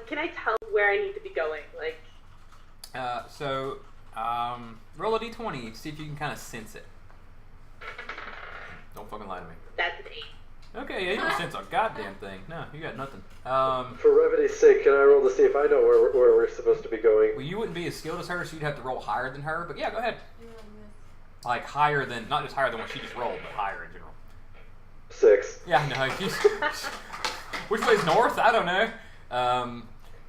can I tell where I need to be going? Like, roll a d20, see if you can kind of sense it. Don't fucking lie to me. That's an 8. Okay, yeah, you don't sense a goddamn thing. No, you got nothing. For revity's sake, can I roll to see if I know where we're supposed to be going? Well, you wouldn't be as skilled as her, so you'd have to roll higher than her. But yeah, go ahead. Like higher than, not just higher than what she just rolled, but higher in general. 6. Yeah, no. Which way's north? I don't know.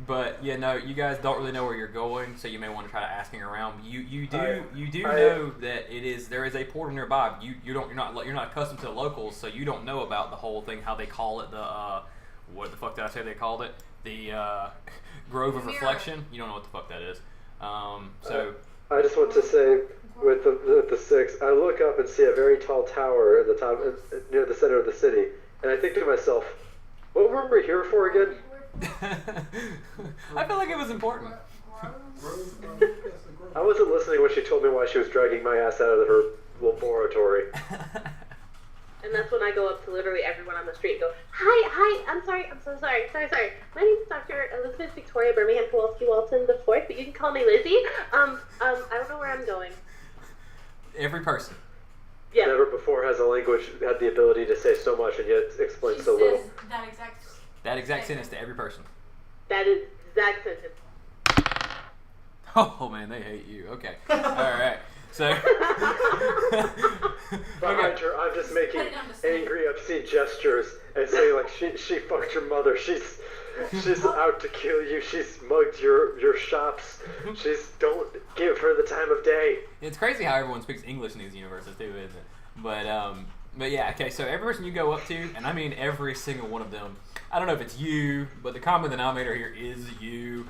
But yeah, no, you guys don't really know where you're going, so you may want to try to asking around. You do know that there is a portal nearby. You're not accustomed to the locals, so you don't know about the whole thing, how they call it, what the fuck did I say they called it? The Grove of Reflection. You don't know what the fuck that is. So I just want to say, with the 6, I look up and see a very tall tower at the top, near the center of the city, and I think to myself, what were we here for again? I feel like it was important. I wasn't listening when she told me why she was dragging my ass out of her laboratory. And that's when I go up to literally everyone on the street and go, hi, I'm sorry, I'm so sorry. My name is Dr. Elizabeth Victoria Birmingham Kowalski Walton the Fourth, but you can call me Lizzie. I don't know where I'm going. Every person. Yeah. Never before has a language had the ability to say so much and yet explain so little. That exact sentence to every person. That is exact sentence. Oh man, they hate you. Okay. Alright. So behind her, I'm just making angry, obscene gestures and saying like she fucked your mother. She's out to kill you. She's mugged your shops. Don't give her the time of day. It's crazy how everyone speaks English in these universes too, isn't it? But yeah, okay, so every person you go up to, and I mean every single one of them, I don't know if it's you, but the common denominator here is you.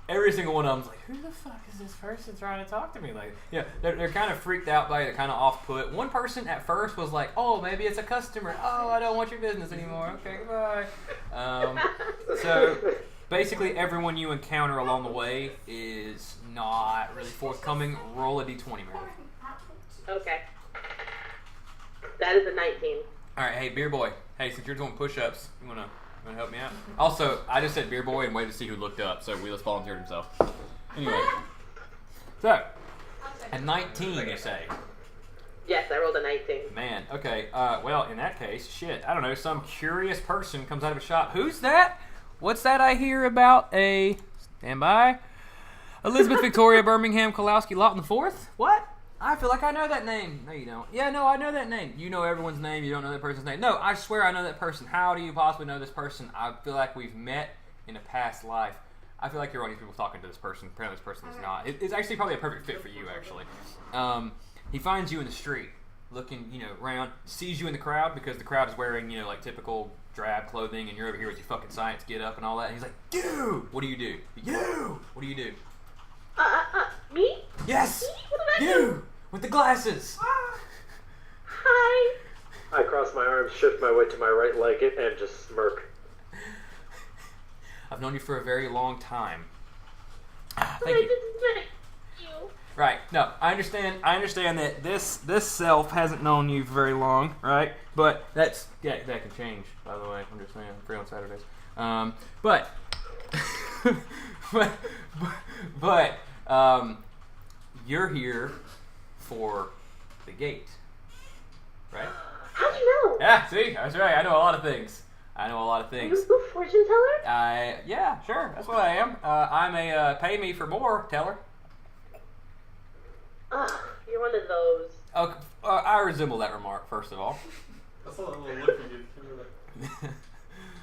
Every single one of them's like, who the fuck is this person trying to talk to me? Like, yeah, they're kind of freaked out by it, they're kind of off-put. One person at first was like, oh, maybe it's a customer. Oh, I don't want your business anymore. Okay, goodbye. So basically everyone you encounter along the way is not really forthcoming. Roll a d20, Mary. Okay. That is a 19. Alright, hey, Beer Boy. Hey, since you're doing push-ups, you wanna help me out? Also, I just said Beer Boy and waited to see who looked up, so Wheelis volunteered himself. Anyway. So, a 19, you say? Yes, I rolled a 19. Man, okay. Well, in that case, shit, I don't know, some curious person comes out of a shop. Who's that? What's that I hear about a... Stand by. Elizabeth Victoria Birmingham Kowalski Lawton the Fourth? What? I feel like I know that name. No, you don't. Yeah, no, I know that name. You know everyone's name. You don't know that person's name. No, I swear I know that person. How do you possibly know this person? I feel like we've met in a past life. I feel like you're one of these people talking to this person. Apparently this person is not. It's actually probably a perfect fit for you, actually. He finds you in the street, looking, around, sees you in the crowd because the crowd is wearing, like typical drab clothing, and you're over here with your fucking science get up and all that. And he's like, "You! What do you do? You! What do you do?" Me? Yes! Me? What did I You! do? With the glasses! Hi! I cross my arms, shift my weight to my right leg, and just smirk. I've known you for a very long time. Thank I you. just met you. Right. No, I understand that this self hasn't known you for very long, right? But that can change, by the way. I'm just saying, I'm free on Saturdays. But you're here for the gate, right? How'd you know? Yeah, see, that's right. I know a lot of things. Are you a fortune teller? Yeah, sure. That's what I am. I'm a pay me for more teller. You're one of those. Okay, I resemble that remark, first of all. I saw that little look you did.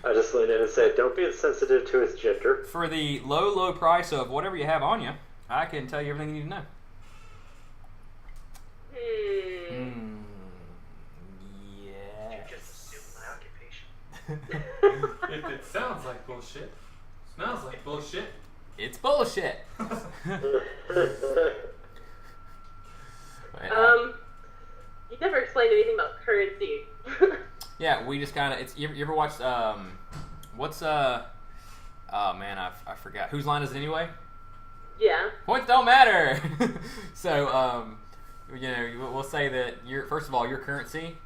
I just lean in and say, don't be insensitive to his gender. For the low price of whatever you have on you, I can tell you everything you need to know. You just assume my occupation. If it sounds like bullshit, smells like bullshit. It's bullshit. You never explained anything about currency. Yeah, we just kind of. You ever watched what's oh man, I forgot whose line is it anyway? Yeah. Points don't matter. So we'll say that first of all your currency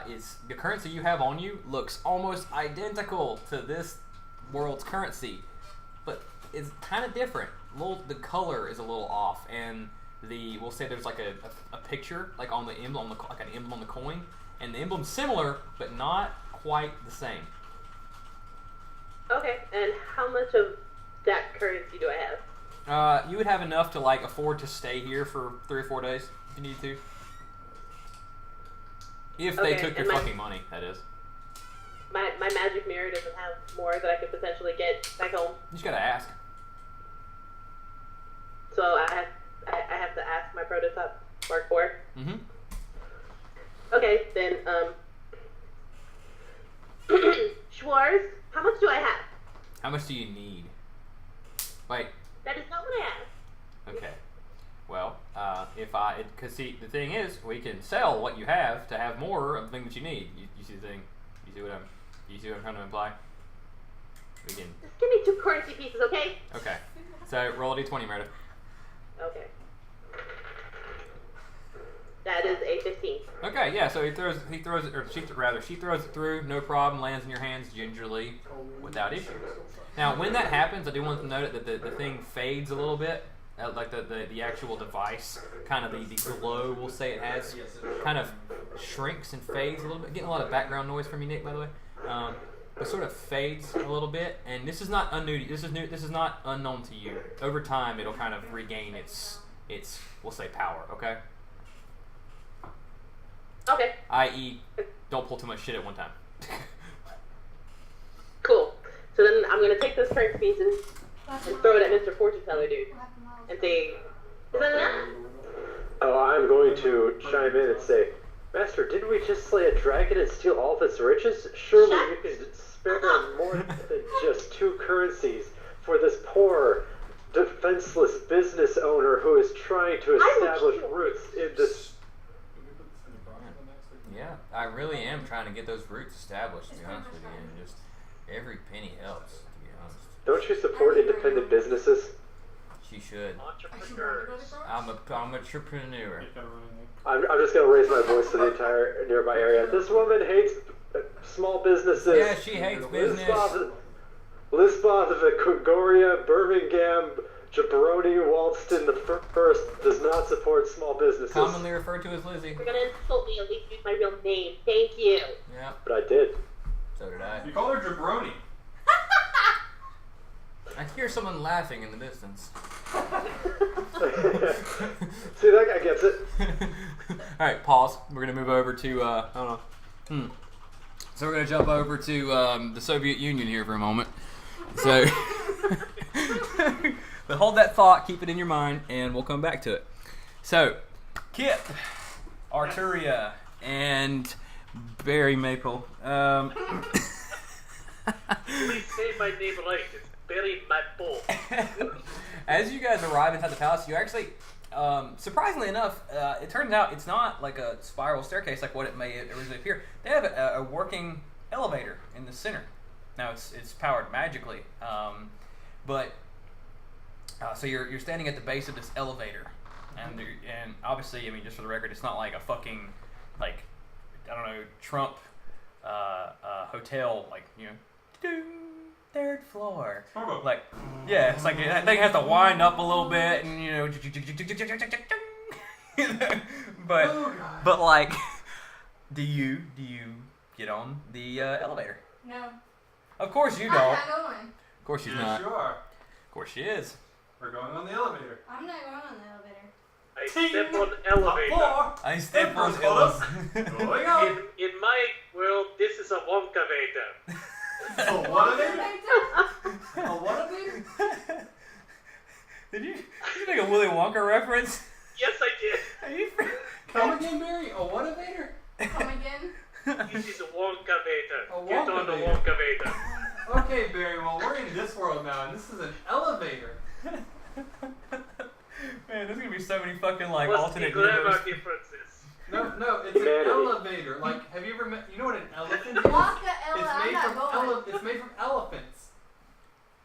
is the currency you have on you looks almost identical to this world's currency, but it's kind of different. The color is a little off, and we'll say there's like a picture like on the emblem, like an emblem on the coin, and the emblem's similar but not quite the same. Okay, and how much of that currency do I have? You would have enough to like afford to stay here for 3 or 4 days if you need to. If they took your fucking money, that is. My magic mirror doesn't have more that I could potentially get back home. You just gotta ask. So I have to ask my prototype Mark 4. Mm-hmm. Okay, then Schwartz, how much do I have? How much do you need? Wait. That is not what I asked. Okay. Well, because see, the thing is, we can sell what you have to have more of the thing that you need. You see the thing? You see what I'm trying to imply? We can. Just give me 2 currency pieces, okay? Okay. So roll a d20, Meredith. Okay. That is a 15. Okay, yeah. So she throws it through, no problem, lands in your hands gingerly, without issue. Now, when that happens, I do want to note that the thing fades a little bit. Like the actual device, kind of the glow we'll say it has, kind of shrinks and fades a little bit. Getting a lot of background noise from you, Nick, by the way. It sort of fades a little bit, and this is not unnew. This is new. This is not unknown to you. Over time, it'll kind of regain its we'll say power. Okay. Okay. I.e., don't pull too much shit at one time. Cool. So then I'm gonna take those currency pieces and throw it at Mr. Fortune Teller dude. And say, is that enough? Oh, I'm going to chime in and say, Master, didn't we just slay a dragon and steal all of its riches? Surely you could spare more than just 2 currencies for this poor, defenseless business owner who is trying to establish roots in this. Yeah, I really am trying to get those roots established, to be honest with you, and just every penny helps, to be honest. Don't you support independent businesses? She should. Entrepreneurs. I'm an entrepreneur. I'm just going to raise my voice to the entire nearby area. This woman hates small businesses. Yeah, she hates business. Lisboth, Vigoria, Birmingham, Jabroni, Walston the First does not support small businesses. Commonly referred to as Lizzie. You're gonna insult me, at least use my real name. Thank you. Yeah. But I did. So did I. You call her Jabroni. I hear someone laughing in the distance. See, that guy gets it. Alright, pause. We're going to move over to, I don't know. So we're going to jump over to the Soviet Union here for a moment. So, but hold that thought, keep it in your mind, and we'll come back to it. So, Kip, Arturia, and Barry Maple. Please say my name right. It's Barry Maple. As you guys arrive inside the palace, you actually, surprisingly enough, it turns out it's not like a spiral staircase like what it may originally appear. They have a working elevator in the center. Now it's powered magically, so you're standing at the base of this elevator, and obviously, I mean, just for the record, it's not like a fucking like I don't know Trump hotel like third floor. Like, yeah, it's like that thing has to wind up a little bit, and but like, do you get on the elevator? No. Of course you I'm don't. not going. Of course she's Yes, not. you are. Of course she is. We're going on the elevator. I'm not going on the elevator. I step on elevator. I step on Close. Going up. In my world, this is a Wonkavator. A what elevator? A what elevator? Did you make a Willy Wonka reference? Yes, I did. Are you? Come again, Barry? A what elevator? Come again? This is a Wonkavator. A Get on the Wonkavator. Wonkavator. Okay, Barry, well, we're in this world now, and this is an elevator. Man, there's gonna be so many fucking like What's the alternate grammar universe. differences? No, it's Humanity. an elevator. Like, have you ever met? You know what an elephant is? Walk the Ella, I'm It's not going. it's made from elephants.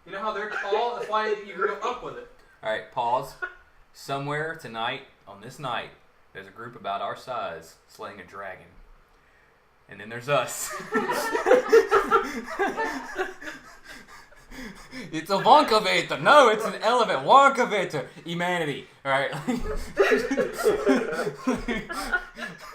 You know how they're tall? That's why you go up with it. All right, pause. Somewhere tonight, on this night, there's a group about our size slaying a dragon. And then there's us. It's a Wonkavator. No, it's an elevator. Wonkavator. Humanity. All right.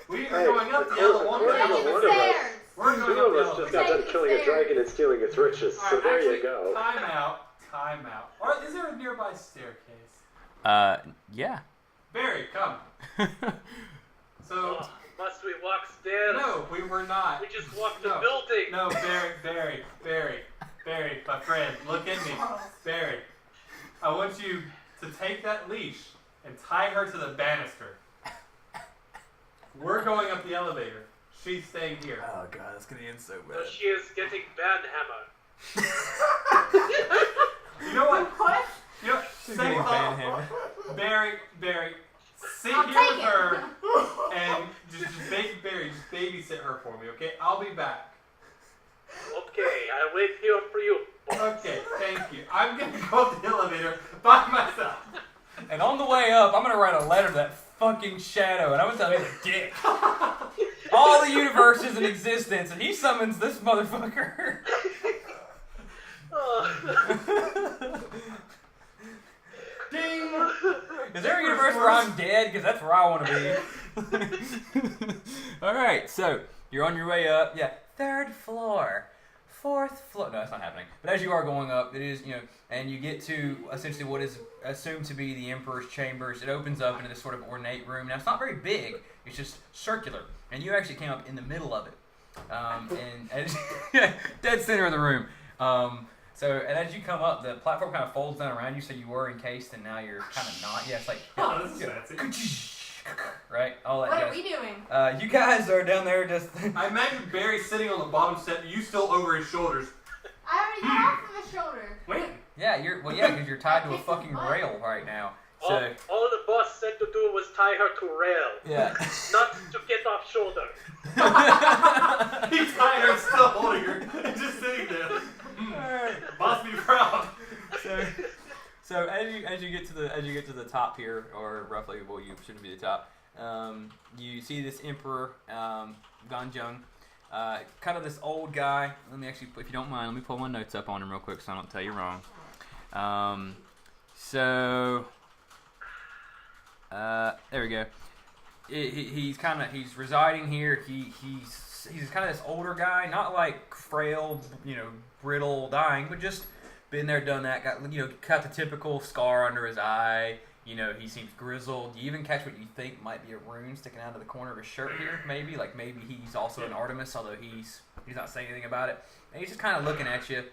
We are going up the yellow one. According to one of us, We're going two up of the us just elevator. got done killing a dragon and stealing its riches. So Alright, there actually, you go. Time out. Time out. Or is there a nearby staircase? Yeah. Barry, come. So, Oh, must we walk stairs? no, we were not. We just walked the No. building. No, Barry, my friend, look at me. Barry, I want you to take that leash and tie her to the banister. We're going up the elevator. She's staying here. Oh god, that's gonna end so So she is getting banhammer. You know what? What? You know, She's say getting hello. banhammered. Barry, sit I'll here take with it. her and just babysit her for me, okay? I'll be back. Okay, I'll wait here for you. Okay, thank you. I'm gonna go up the elevator by myself. And on the way up, I'm gonna write a letter to that fucking shadow, and I'm gonna tell him he's a dick. All the universes in existence, and he summons this motherfucker. Ding! Is there a universe where I'm dead? Because that's where I want to be. All right, so you're on your way up. Yeah, 3rd floor, 4th floor. No, that's not happening. But as you are going up, it is, and you get to essentially what is assumed to be the Emperor's chambers. It opens up into this sort of ornate room. Now, it's not very big. It's just circular. And you actually came up in the middle of it. And dead center of the room. And as you come up, the platform kind of folds down around you, so you were encased, and now you're kind of not. Yeah, it's like... Oh, this is fancy. Right? All that What are jazz. we doing? You guys are down there just... I imagine Barry sitting on the bottom step, you still over his shoulders. I already got off of the shoulder. When? because you're tied to a fucking rail right now. So, All the boss said to do was tie her to rail, yeah. not to get off shoulder. He's tired of still holding her and just sitting there. Boss be proud. So as you get to the top here, or roughly, well, you shouldn't be the top. You see this Emperor Ganjung, kind of this old guy. Let me actually, if you don't mind, let me pull my notes up on him real quick so I don't tell you wrong. There we go. He's residing here. He's kind of this older guy, not like frail, brittle, dying, but just been there, done that. Got the typical scar under his eye. He seems grizzled. You even catch what you think might be a rune sticking out of the corner of his shirt here, maybe. Like maybe he's also an Artemis, although he's not saying anything about it. And he's just kind of looking at you.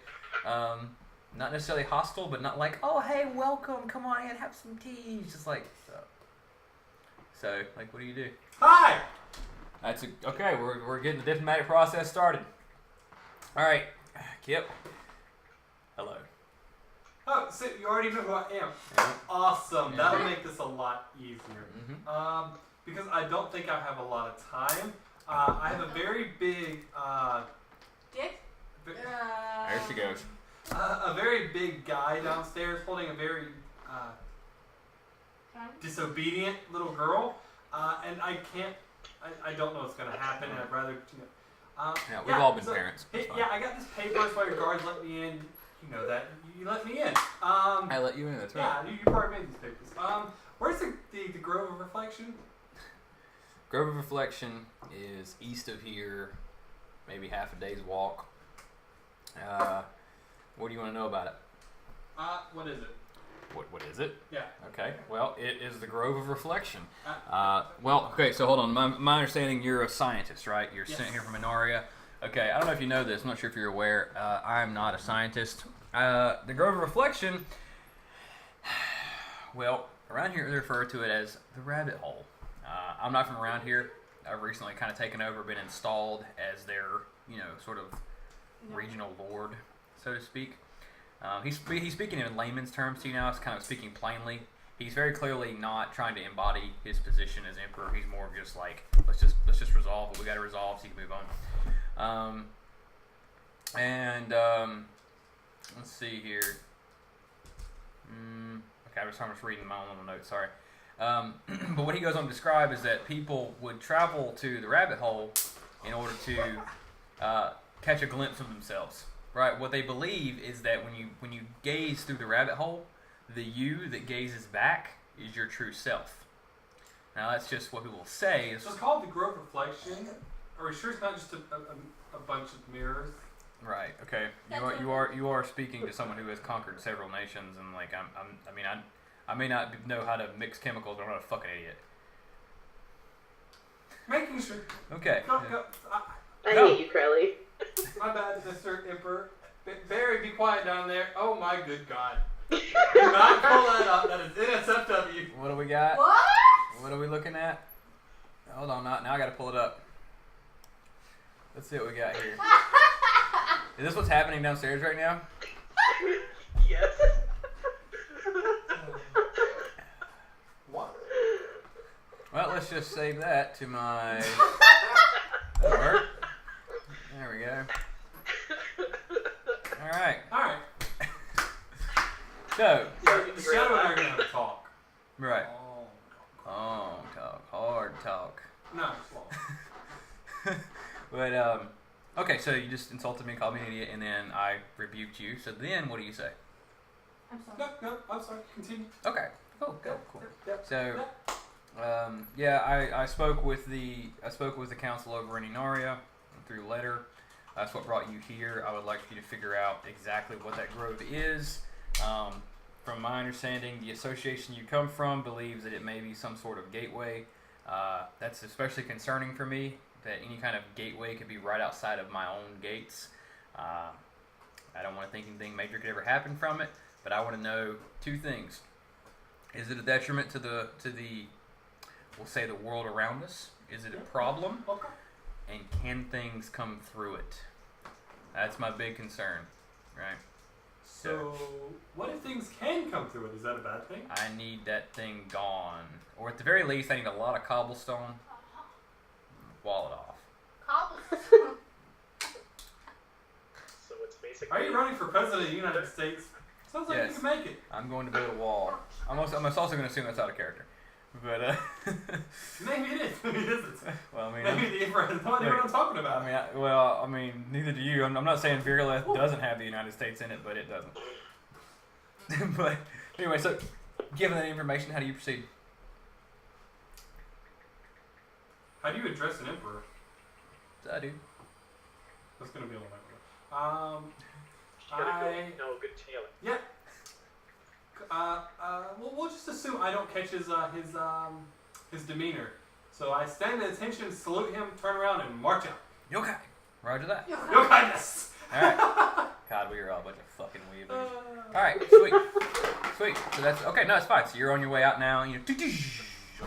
Not necessarily hostile, but not like, oh, hey, welcome, come on in, have some tea. He's just like, so, like, what do you do? Hi! Okay, we're getting the diplomatic process started. All right, Kip. Hello. Oh, so you already know who I am. Yeah. Awesome. Yeah. That'll make this a lot easier. Mm-hmm. Because I don't think I have a lot of time. I have a very big, Dick? ve- There she goes. a very big guy downstairs holding a very disobedient little girl, and I don't know what's gonna happen. And I'd rather, Yeah, we've all been so- parents. It's fine. Yeah, I got this paper. That's why your guards let me in. You know that you let me in. I let you in, that's right. Yeah, you probably made these papers. Where's the Grove of Reflection? Grove of Reflection is east of here, maybe half a day's walk. What do you want to know about it? What is it? What is it? Yeah. Okay, well, it is the Grove of Reflection. Okay, so hold on. My understanding, you're a scientist, right? You're Yes. sent here from Minoria. Okay, I don't know if you know this. I'm not sure if you're aware. I'm not a scientist. The Grove of Reflection, well, around here they refer to it as the Rabbit Hole. I'm not from around here. I've recently kind of taken over, been installed as their, sort of regional lord, so to speak. He's speaking in layman's terms to you now. It's kind of speaking plainly. He's very clearly not trying to embody his position as emperor. He's more of just like, let's just resolve what we got to resolve so you can move on. Let's see here. Okay, I'm just reading my own little notes. Sorry. But what he goes on to describe is that people would travel to the rabbit hole in order to catch a glimpse of themselves. Right. What they believe is that when you gaze through the rabbit hole, the you that gazes back is your true self. Now that's just what people say. So it's called the growth reflection. Are we sure it's not just a bunch of mirrors? Right. Okay. You are speaking to someone who has conquered several nations, and like I may not know how to mix chemicals, but I'm not a fucking idiot. Making sure. Okay. Go. I No. hate you, Crowley. My bad, Mr. Emperor. Barry, be quiet down there. Oh my good God. Do not pull that up. That is NSFW. What do we got? What? What are we looking at? Hold on. Now I got to pull it up. Let's see what we got here. Is this what's happening downstairs right now? Yes. What? Well, let's just save that to my. That'll work. There we go. All right. Alright. So, Shadow and I are going to have a talk. right. Oh. Long talk, hard talk. No, it's long. But okay. So you just insulted me, called me an idiot, and then I rebuked you. So then, what do you say? I'm sorry. No, I'm sorry. Continue. Okay. Cool. Cool. Yep. So, yeah, I spoke with the council over in Inaria through letter. That's what brought you here. I would like for you to figure out exactly what that grove is. From my understanding, the association you come from believes that it may be some sort of gateway. That's especially concerning for me, that any kind of gateway could be right outside of my own gates. I don't want to think anything major could ever happen from it, but I want to know two things. Is it a detriment to the we'll say the world around us? Is it a problem? Okay. And can things come through it? That's my big concern, right? So, what if things can come through it? Is that a bad thing? I need that thing gone. Or at the very least, I need a lot of cobblestone. Wall it off. Cobblestone. So it's basically. Are you running for president of the United States? Sounds like Yes. you can make it. I'm going to build a wall. I'm also going to assume that's out of character. But, Maybe it is. Maybe it isn't. well, I mean, Maybe the Emperor has no idea what I'm talking about. I mean, neither do you. I'm not saying Viruleth doesn't have the United States in it, but it doesn't. But anyway, so given that information, how do you proceed? How do you address an Emperor? I do. That's going to be a little bit. No, good tailor. Yeah. We'll just assume I don't catch his demeanor. So I stand at attention, salute him, turn around, and march out. Yokai. Roger that. Your kindness. All right. God, we are all a bunch of fucking weavers. All right, sweet. Sweet. So that's okay. No, it's fine. So you're on your way out now. You know,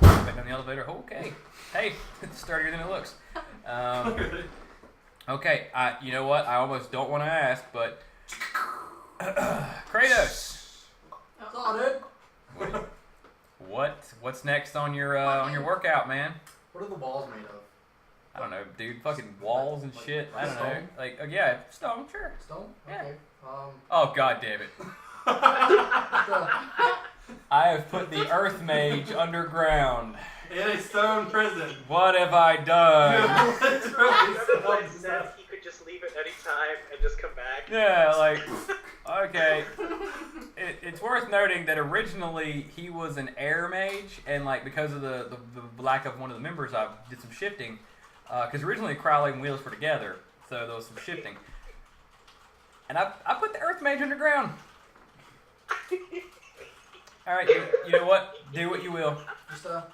back down the elevator. Okay. Hey, it's sturdier than it looks. Okay. You know what? I almost don't want to ask, but Kratos. What's next on your workout, man? What are the walls made of? I don't know, dude. Fucking walls and shit. I don't know. Stone? Like, yeah, stone, sure. Stone? Yeah. Okay. Oh, god damn it. I have put the Earth Mage underground. In a stone prison. What have I done? Remember when I said he could just leave at any time and just come back? Yeah, like, okay. It's worth noting that originally he was an air mage, and like because of the lack of one of the members, I did some shifting. Because originally Crowley and Wheels were together, so there was some shifting. And I put the Earth Mage underground. Alright, you know what? Do what you will. Just pull a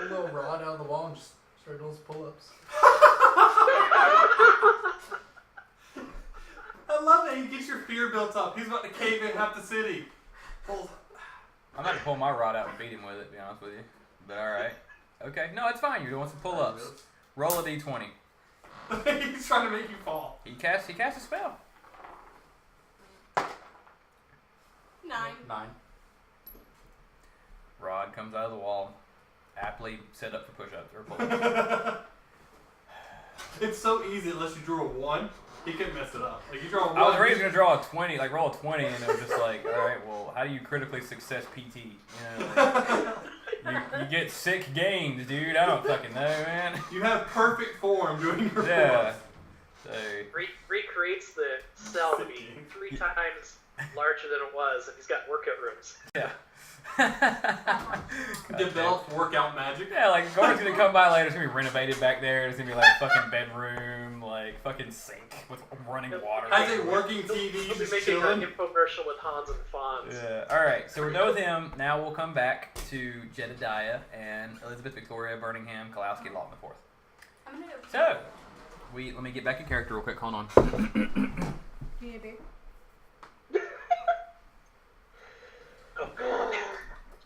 little rod out of the wall and just start doing some pull-ups. I love that he gets your fear built up. He's about to cave in half the city. Pulls. I'm about to pull my rod out and beat him with it, to be honest with you. But alright. Okay, no, it's fine. You're doing some pull-ups. Roll a d20. He's trying to make you fall. He casts a spell. 9. 9. Rod comes out of the wall, aptly set up for push-ups or pull-ups. It's so easy unless you drew a 1. He could mess it up. Like you draw a 1. I was ready to draw a 20, like roll a 20, and it was just like, all right, well, how do you critically success PT? You know, like, you get sick games, dude. I don't fucking know, man. You have perfect form doing your Yeah. pull-ups. So recreates the cell to be 3 times larger than it was, and he's got workout rooms. yeah. Develop workout magic. Yeah, like Gordon's gonna come by later. It's gonna be renovated back there. It's gonna be like a fucking bedroom, like fucking sink with running water. Has a working He'll TV be just making an chilling. infomercial with Hans and Fonz. Yeah. All right. So we're done with him. Now we'll come back to Jedediah and Elizabeth Victoria Birmingham Kalowski Law the Fourth. I'm gonna go. So let me get back in character real quick. Hold on. Do you need a beer?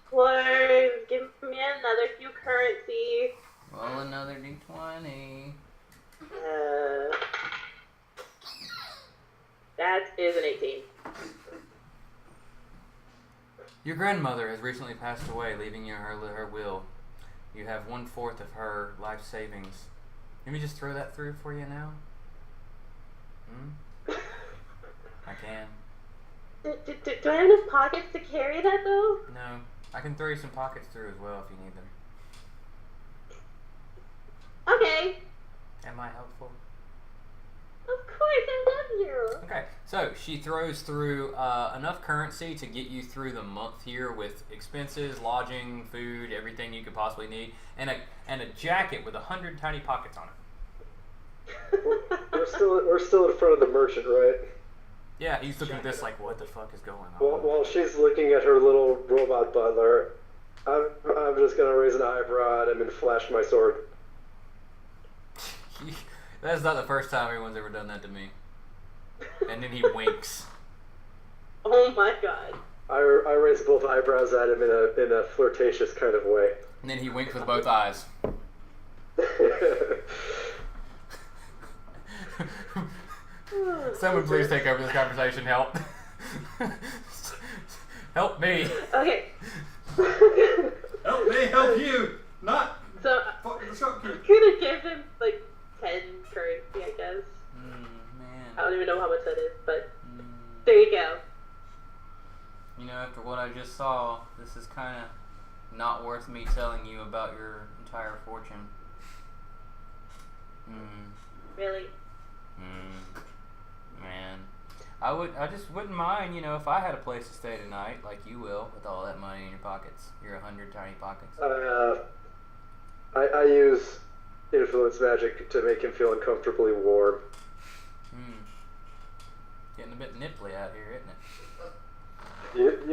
Please give me another few currency. Roll another d20. That is an 18. Your grandmother has recently passed away, leaving you her will. You have 1/4 of her life savings. Let me just throw that through for you now. I can. Do I have enough pockets to carry that though? No, I can throw you some pockets through as well if you need them. Okay. Am I helpful? Of course, I love you. Okay, so she throws through enough currency to get you through the month here with expenses, lodging, food, everything you could possibly need, and a jacket with 100 tiny pockets on it. We're still in front of the merchant, right? Yeah, he's looking at this like, what the fuck is going on? While she's looking at her little robot butler, I'm just gonna raise an eyebrow at him and flash my sword. That's not the first time anyone's ever done that to me. And then he winks. Oh my god. I raise both eyebrows at him in a flirtatious kind of way. And then he winks with both eyes. Someone please take over this conversation. Help. Help me. Okay. Help me help you. Not So fuck the shopkeep. I'm gonna give him like 10 currency, I guess. Man. I don't even know how much that is, but there you go. You know, after what I just saw, this is kind of not worth me telling you about your entire fortune. Really? Man. I just wouldn't mind, you know, if I had a place to stay tonight, like you will, with all that money in your pockets. Your 100 tiny pockets. I use influence magic to make him feel uncomfortably warm. Getting a bit nipply out here, isn't it?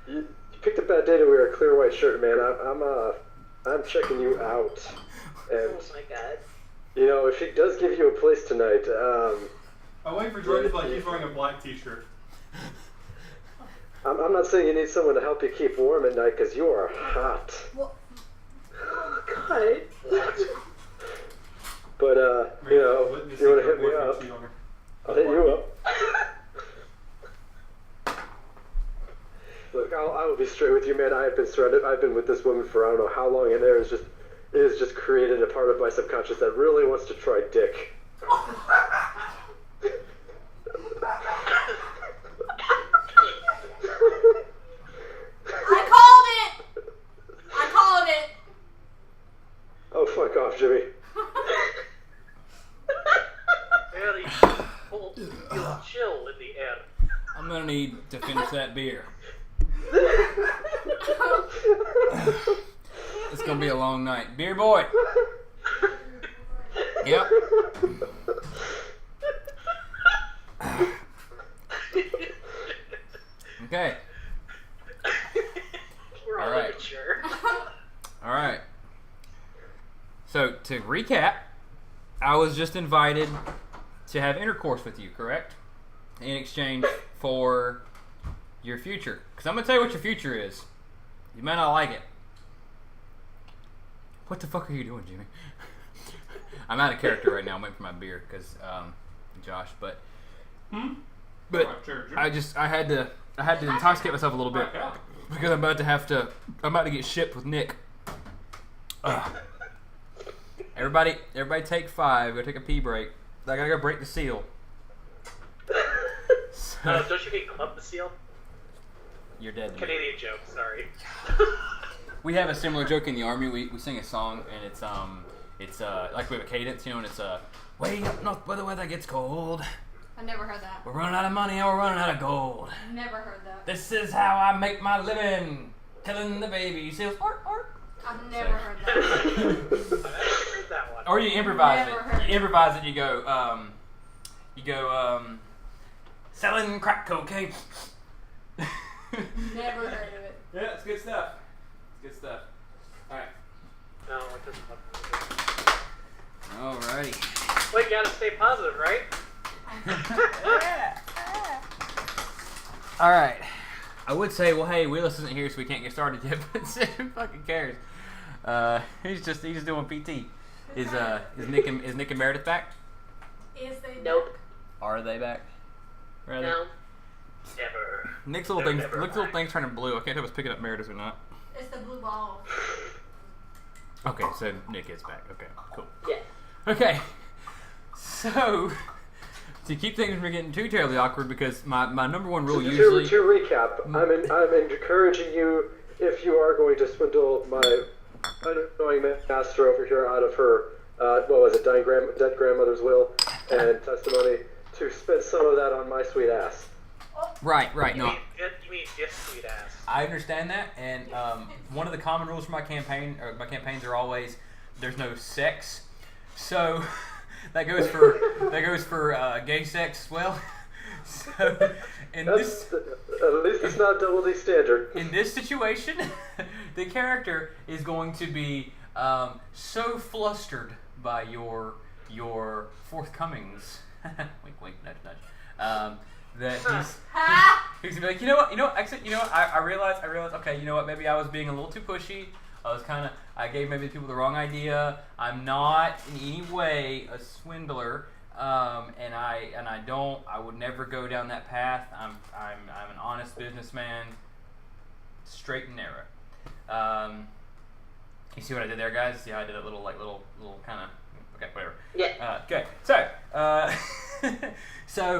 You picked a bad day to wear a clear white shirt, man. I'm checking you out, and Oh my god. you know, if he does give you a place tonight, I'm waiting for Jordan to feel like he's wearing a black t-shirt. I'm not saying you need someone to help you keep warm at night, because you are hot. Well, Oh god. But you know, if you want to hit me up, I'll hit you up. Look, I will be straight with you, man. I have been surrounded. I've been with this woman for I don't know how long, and it has just created a part of my subconscious that really wants to try dick. I called it. Oh, fuck off, Jimmy. Very cold, feel chill in the air. I'm gonna need to finish that beer. It's gonna be a long night. Beer boy! Yep. Okay. We're all Alright. immature. Alright. So, to recap, I was just invited to have intercourse with you, correct? In exchange for your future. Because I'm going to tell you what your future is. You might not like it. What the fuck are you doing, Jimmy? I'm out of character right now. I'm waiting for my beer because Josh, but Sure. I had to intoxicate myself a little bit because I'm about to get shipped with Nick. Everybody take 5. Go take a pee break. I gotta go break the seal. Don't you mean Club the Seal? You're dead. to me. Canadian joke, sorry. We have a similar joke in the army. We sing a song and it's it's like we have a cadence, you know, and it's way up north where the weather gets cold. I never heard that. We're running out of money and we're running out of gold. Never heard that. This is how I make my living, killing the baby seals. I've never heard that. I haven't heard that one. Or you improvise Never it. heard You improvise it. You go, selling crack cocaine. Never heard of it. Yeah, it's good stuff. It's good stuff. All right. No, it doesn't. Alrighty. Well, you gotta stay positive, right? All right. I would say, well, hey, Willis isn't here, so we can't get started yet. But who fucking cares? He's just doing PT. Is Nick and Meredith back? Is they Nope. Are they back? Rather? No. Never. Nick's little They're thing's never little back. thing's turning blue. I can't tell if it's picking up Meredith or not. It's the blue ball. Okay, so Nick is back. Okay, cool. Yes. Okay, so to keep things from getting too terribly awkward, because my number one rule usually. To recap, I'm encouraging you, if you are going to swindle my annoying master over here out of her, what was it, dead grandmother's will and testimony, to spend some of that on my sweet ass. Right, You no. mean just sweet ass. I understand that, and one of the common rules for my campaigns are always there's no sex, so that goes for gay sex as well. So in this, At least it's not double D standard. in this situation, the character is going to be so flustered by your forthcomings, wink, wink, nudge, nudge, that he's gonna be like, you know what, actually, I realized, okay, you know what, maybe I was being a little too pushy. I gave maybe people the wrong idea. I'm not in any way a swindler, and I would never go down that path. I'm an honest businessman, straight and narrow. You see what I did there, guys? See how I did a little kind of, okay, whatever. Yeah. Okay, so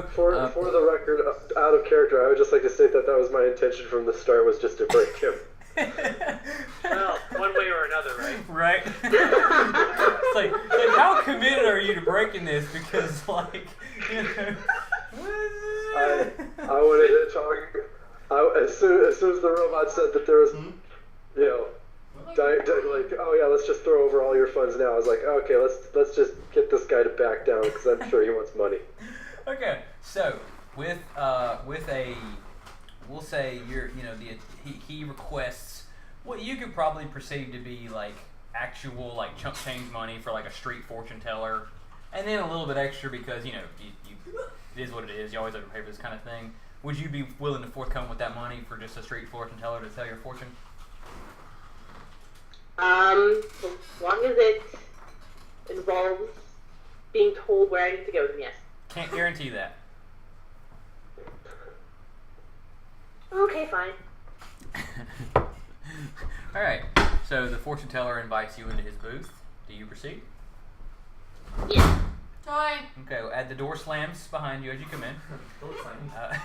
For the record, out of character, I would just like to state that was my intention from the start, was just to break him. Well, one way or another, right? right? It's like how committed are you to breaking this? Because I wanted to talk. As soon as the robot said that there was, oh yeah, let's just throw over all your funds now. I was like, okay, let's just get this guy to back down because I'm sure he wants money. Okay, so with a, we'll say he requests what you could probably perceive to be actual chump change money for a street fortune teller, and then a little bit extra because you it is what it is. You always have to pay for this kind of thing. Would you be willing to forthcome with that money for just a street fortune teller to tell your fortune? As long as it involves being told where I need to go, then yes. Can't guarantee that. Okay, fine. All right. So the fortune teller invites you into his booth. Do you proceed? Yeah. Toy. Okay. Well, the door slams behind you as you come in. I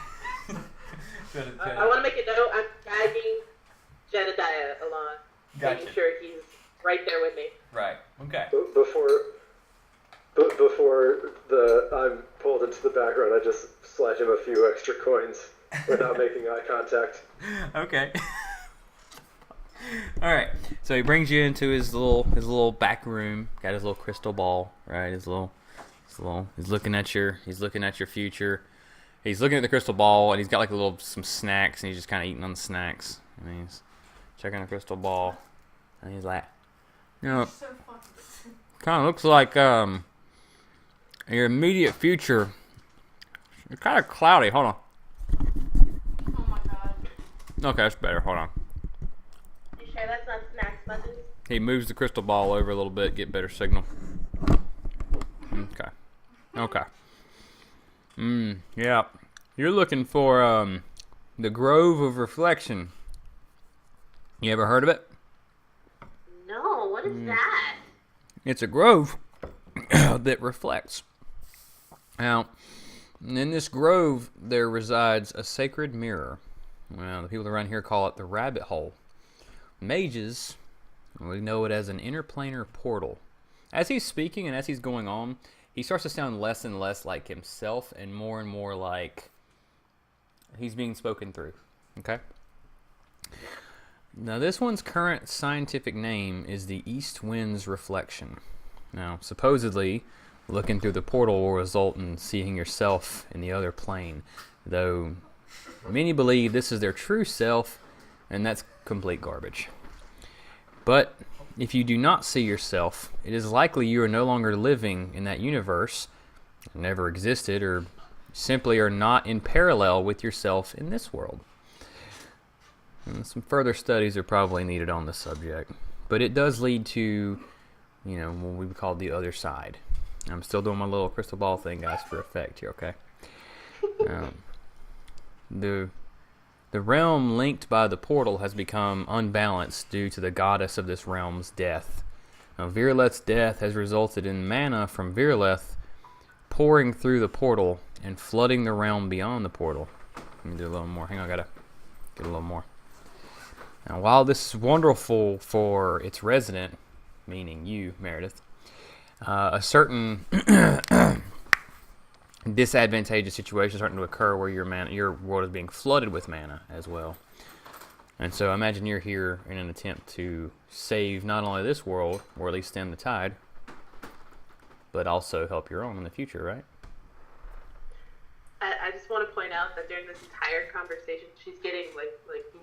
want to make a note. I'm dragging Jedediah along, Gotcha. making sure he's right there with me. Right. Okay. Before I'm pulled into the background, I just slide him a few extra coins without making eye contact. Okay. All right. So he brings you into his little back room. Got his little crystal ball, right? He's looking at your future. He's looking at the crystal ball, and he's got some snacks, and he's just kind of eating on the snacks. And he's checking the crystal ball, and he's like, So fucking. kind of looks like your immediate future. It's kind of cloudy. Hold on. Oh my god. Okay, that's better. Hold on. You sure that's not snacks buttons? He moves the crystal ball over a little bit, get better signal. Okay. Yeah. You're looking for the Grove of Reflection. You ever heard of it? No, what is that? It's a grove that reflects. Now, in this grove, there resides a sacred mirror. Well, the people around here call it the rabbit hole. Mages, we know it as an interplanar portal. as he's speaking and as he's going on, he starts to sound less and less like himself and more like he's being spoken through. Okay? Now, this one's current scientific name is the East Wind's Reflection. Now, supposedly, looking through the portal will result in seeing yourself in the other plane, though many believe this is their true self, and that's complete garbage. But if you do not see yourself, it is likely you are no longer living in that universe, never existed, or simply are not in parallel with yourself in this world. And some further studies are probably needed on the subject, but it does lead to, what we would call the other side. I'm still doing my little crystal ball thing, guys, for effect here, okay? The realm linked by the portal has become unbalanced due to the goddess of this realm's death. Now, Virleth's death has resulted in mana from Virleth pouring through the portal and flooding the realm beyond the portal. Let me do a little more. Hang on, I gotta get a little more. Now, while this is wonderful for its resident, meaning you, Meredith, a certain disadvantageous situation is starting to occur where your world is being flooded with mana as well. And so imagine you're here in an attempt to save not only this world, or at least stem the tide, but also help your own in the future, right? I just want to point out that during this entire conversation, she's getting like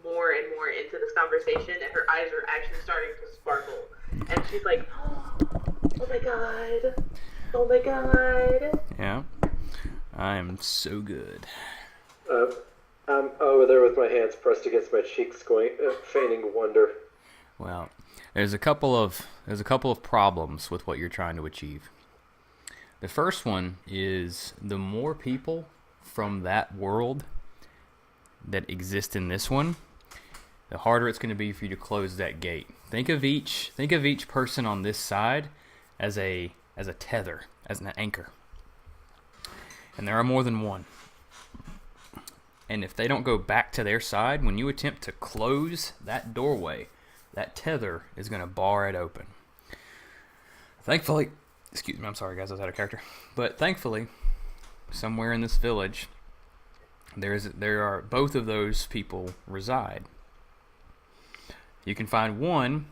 more and more into this conversation, and her eyes are actually starting to sparkle. And she's like, "Oh my god! Oh my god!" Yeah, I am so good. I'm over there with my hands pressed against my cheeks, feigning wonder. Well, there's a couple of problems with what you're trying to achieve. The first one is the more people from that world that exist in this one, the harder it's going to be for you to close that gate. Think of each person on this side as a tether, as an anchor. And there are more than one. And if they don't go back to their side, when you attempt to close that doorway, that tether is going to bar it open. Thankfully, excuse me, I'm sorry guys, I was out of character. But thankfully, somewhere in this village, there are both of those people reside. You can find one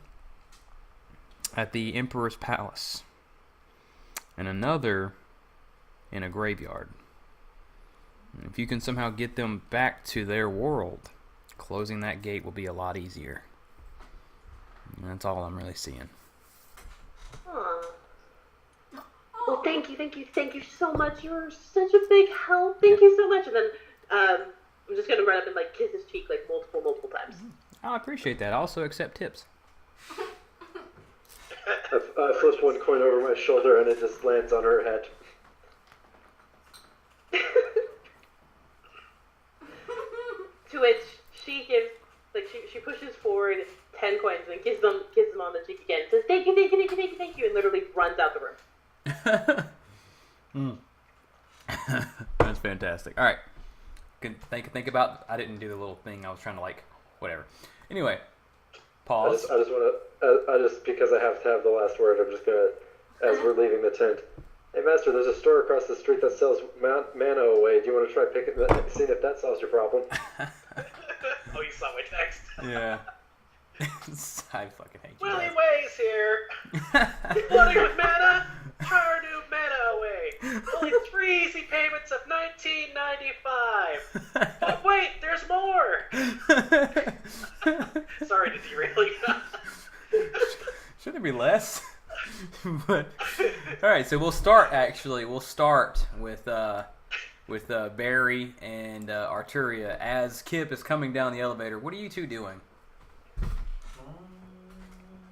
at the Emperor's Palace, and another in a graveyard. If you can somehow get them back to their world, closing that gate will be a lot easier. And that's all I'm really seeing. Aww. Well, thank you so much. You're such a big help. Thank you so much. And then I'm just gonna run up and kiss his cheek multiple times. I appreciate that. I also accept tips. I flipped one coin over my shoulder and it just lands on her head. To which she gives, she pushes forward 10 coins and kisses them on the cheek again. Says thank you, and literally runs out the room. That's fantastic. All right. Think about. I didn't do the little thing. I was trying to whatever. Anyway, pause. I just because I have to have the last word. I'm just gonna, as we're leaving the tent. Hey, Master, there's a store across the street that sells mana away. Do you want to try seeing if that solves your problem? Oh, you saw my text. Yeah. I fucking hate you. Willie guys. Ways here. Flooding with mana? Try our new mana away. Only 3 easy payments of $19.95. But wait, there's more. Sorry to derail you. Should there be less? But all right, so we'll start with Barry and Arturia as Kip is coming down the elevator. What are you two doing?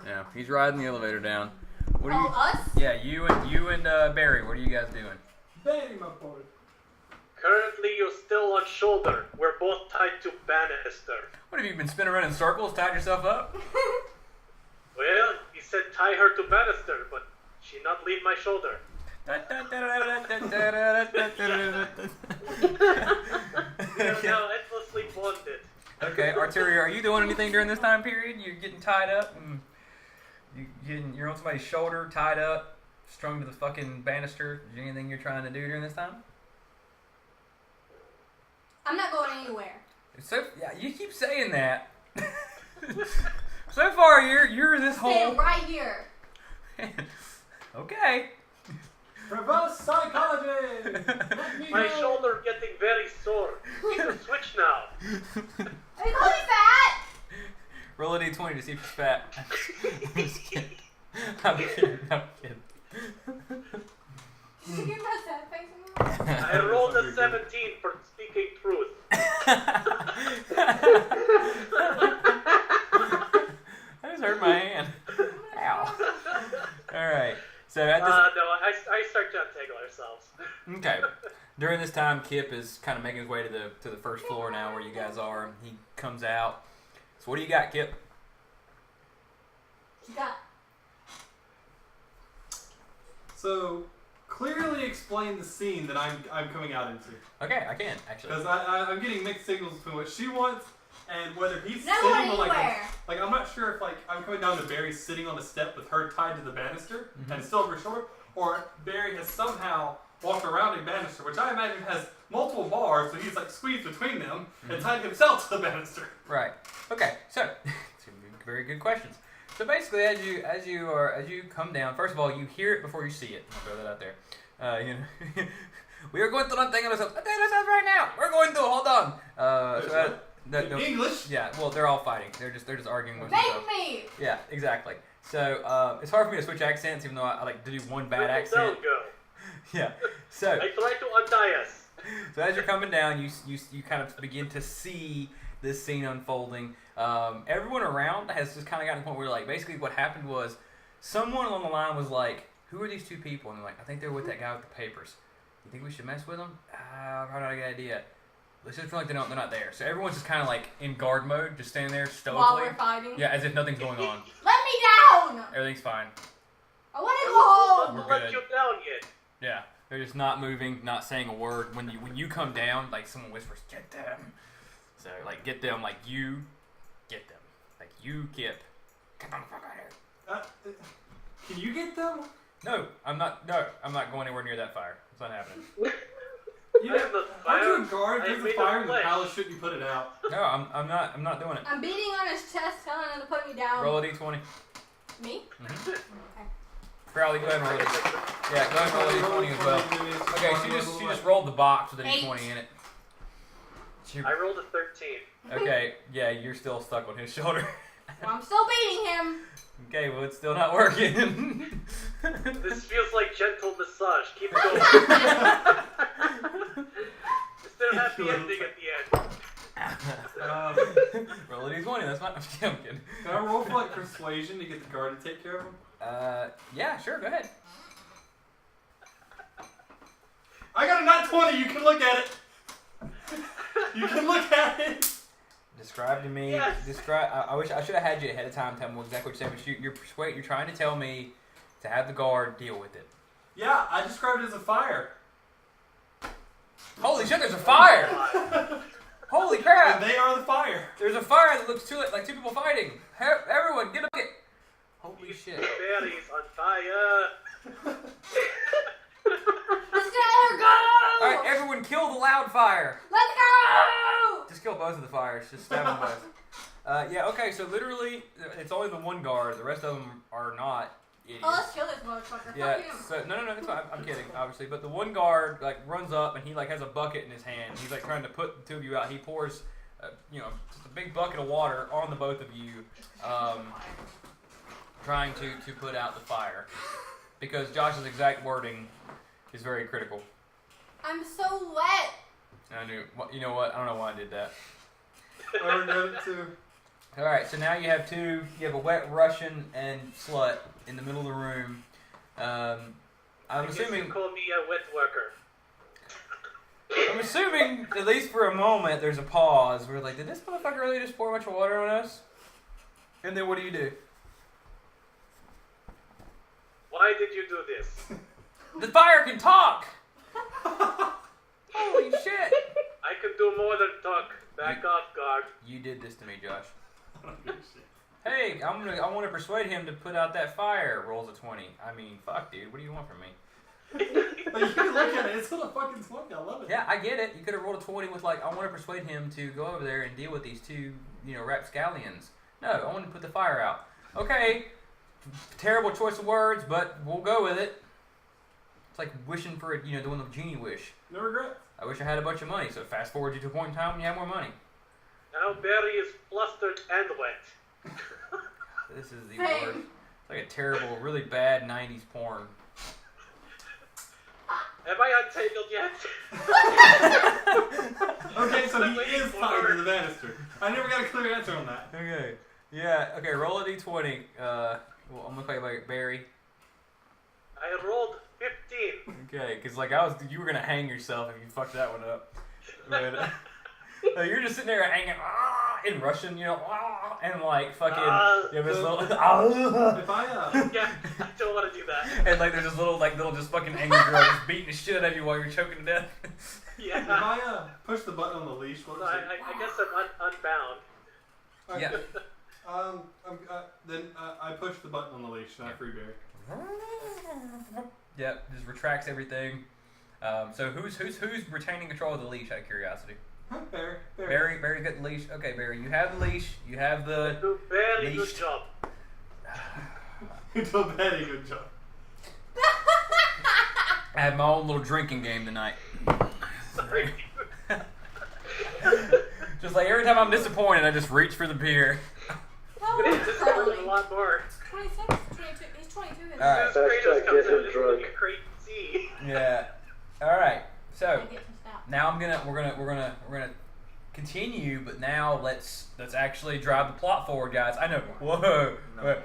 Yeah, he's riding the elevator down. What are you? Us? Yeah, you and Barry. What are you guys doing? Barry, my boy. Currently, you're still on shoulder. We're both tied to banister. What have you been spinning around in circles, tied yourself up? Well, he said tie her to banister, but she not leave my shoulder. We are now endlessly bonded. Okay, Arturia, are you doing anything during this time period? You're getting tied up and you're on somebody's shoulder, tied up. strung to the fucking banister? Is there anything you're trying to do during this time? I'm not going anywhere. So yeah, you keep saying that. So far, you're this Stay whole. right here. Okay. Reverse psychology! Let me My know. shoulder getting very sore. Need to switch now. Are you calling me fat? Roll a d20 to see if you're fat. I'm just kidding. I'm kidding. I'm kidding. Did you get my sad face in there? I rolled a 17 for speaking truth. I just hurt my hand. Ow. Alright. So at this. No, I start to untangle ourselves. Okay. During this time, Kip is kind of making his way to the first floor now where you guys are. He comes out. So what do you got, Kip? You got. So, clearly explain the scene that I'm coming out into. Okay, I can, actually. Because I'm getting mixed signals between what she wants and whether he's Not sitting going on like anywhere. like I'm not sure if like I'm coming down to Barry sitting on the step with her tied to the banister and still over her shoulder, or Barry has somehow walked around a banister, which I imagine has multiple bars, so he's like squeezed between them and tied himself to the banister. Right. Okay. So, very good questions. So basically, as you come down, first of all, you hear it before you see it. I'll throw that out there. We are going to untangle ourselves. Untangle ourselves right now. We're going to. Hold on. In English. Yeah. Well, they're all fighting. They're just arguing with Make themselves. me! Yeah. Exactly. So it's hard for me to switch accents, even though I like to do one bad accent. Don't go. Yeah. So. I try to untie us. So as you're coming down, you kind of begin to see this scene unfolding. Everyone around has just kind of gotten to the point where, like, basically what happened was someone along the line was like, "Who are these two people?" And they're like, "I think they're with that guy with the papers. You think we should mess with them? Probably not a good idea. Let's just feel like they're not there." So everyone's just kind of like in guard mode, just standing there stoically. While we're fighting? Yeah, as if nothing's going on. Let me down! Everything's fine. I want to go home! We're Let good. you down yet. Yeah, they're just not moving, not saying a word. When you come down, like someone whispers, "Get them." So like get them, like you get them, like you Kip. Get them the fuck out of here. Can you get them? No, I'm not. No, I'm not going anywhere near that fire. It's not happening. You I have the aren't you a fire. guard? I There's a made fire of in the flesh. palace. Shouldn't you put it out? No, I'm not doing it. I'm beating on his chest, telling him to put me down. Roll a d20. Me? Mm-hmm. Okay. Crowley, go ahead and roll a d20. Yeah, go ahead and roll a d20 as well. Okay, she just rolled the box with a d20 in it. She, I rolled a 13. okay, yeah, you're still stuck on his shoulder. Well, I'm still beating him. Okay, well it's still not working. This feels like gentle massage. Keep going. Instead of happy ending at the end. Roll a d20. That's not. I'm kidding. Can I roll for like persuasion to get the guard to take care of him? Yeah, sure. Go ahead. I got a nat 20. You can look at it. You can look at it. Describe to me. Yes. Describe. I wish I should have had you ahead of time. Tell me exactly what you said. But you're trying to tell me to have the guard deal with it. Yeah, I described it as a fire. Holy shit! There's a fire. Holy crap! And they are the fire. There's a fire that looks like two people fighting. Everyone, get a bucket. Holy shit! Berries on fire. Let's let her go! All right, everyone, kill the loud fire. Let's go! Just kill both of the fires. Just stab them both. Yeah. Okay. So literally, it's only the one guard. The rest of them are not idiots. Oh, let's kill this motherfucker. Yeah. Fuck him. So no, it's fine. I'm kidding, obviously. But the one guard like runs up and he like has a bucket in his hand. He's like trying to put the two of you out. He pours, just a big bucket of water on the both of you, trying to put out the fire, because Josh's exact wording is very critical. I'm so wet. I knew. You know what? I don't know why I did that. I regret it too. All right. So now you have two. You have a wet Russian and slut in the middle of the room. I'm I guess assuming. you call me a wet worker. I'm assuming, at least for a moment, there's a pause. We're like, did this motherfucker really just pour a bunch of water on us? And then what do? Why did you do this? The fire can talk! Holy shit! I can do more than talk. Back off, guard. You did this to me, Josh. Hey, I want to persuade him to put out that fire. Rolls a 20. I mean, fuck, dude. What do you want from me? Like, you can look at it. It's still a fucking 20. I love it. Yeah, I get it. You could have rolled a 20 with like, I want to persuade him to go over there and deal with these two, rapscallions. No, I want to put the fire out. Okay, terrible choice of words, but we'll go with it. It's like wishing for a, doing the genie wish. No regrets. I wish I had a bunch of money, so fast forward you to a point in time when you have more money. Now Barry is flustered and wet. This is the Hey. worst. It's like a terrible, really bad 90s porn. Am I untangled yet? Okay, so he is tied to the banister. I never got a clear answer on that. Okay. Yeah, okay, roll a d20. Well, I'm gonna play like Barry. I rolled 15. Okay, because like you were gonna hang yourself if you fucked that one up. But, you're just sitting there hanging in Russian, and like fucking. You have this little. If I Yeah, I don't want to do that. And like there's this little just fucking angry girl just beating the shit out of you while you're choking to death. Yeah. if I push the button on the leash, what So is I it? guess I'm unbound. Yeah. Then I push the button on the leash and I free Barry. Yep, just retracts everything. So who's retaining control of the leash? Out of curiosity. Huh, Barry. Barry got the leash. Okay, Barry, you have the leash. You have the. Do very good leashed. job. You do a very good job. I have my own little drinking game tonight. Sorry. Just like every time I'm disappointed, I just reach for the beer. No, It it's is disappointed a Charlie. lot more. 26, 22. He's 22. Isn't All right. As Kratos Hashtag comes get him out, it's drunk. looking crazy. Yeah. All right. he? So I get to stop. now we're gonna continue, but now let's actually drive the plot forward, guys. I know. Whoa. No.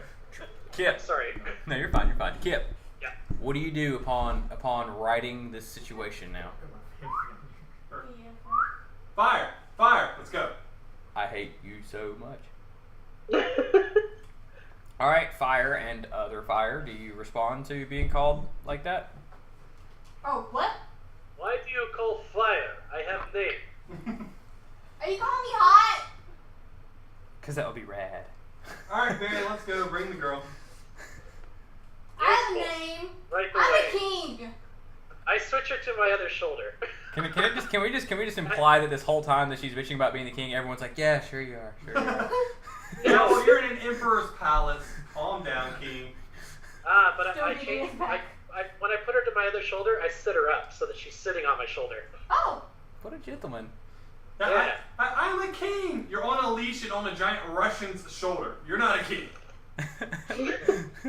Kip. Sorry. No, you're fine. You're fine. Kip. Yeah. What do you do upon writing this situation now? Yeah. Fire! Let's go. I hate you so much. All right, fire and other fire. Do you respond to being called like that? Oh, what? Why do you call fire? I have name. Are you calling me hot? Cause that would be rad. Alright, Barry, let's go. Bring the girl. I have a name. Right I'm away. a king. I switch her to my other shoulder. Can we just imply that this whole time that she's bitching about being the king, everyone's like, yeah, sure you are, sure you are. No, you're in an emperor's palace. Calm down, king. But I Don't change. need it. When I put her to my other shoulder, I sit her up so that she's sitting on my shoulder. Oh. What a gentleman. Yeah. I'm a king. You're on a leash and on a giant Russian's shoulder. You're not a king.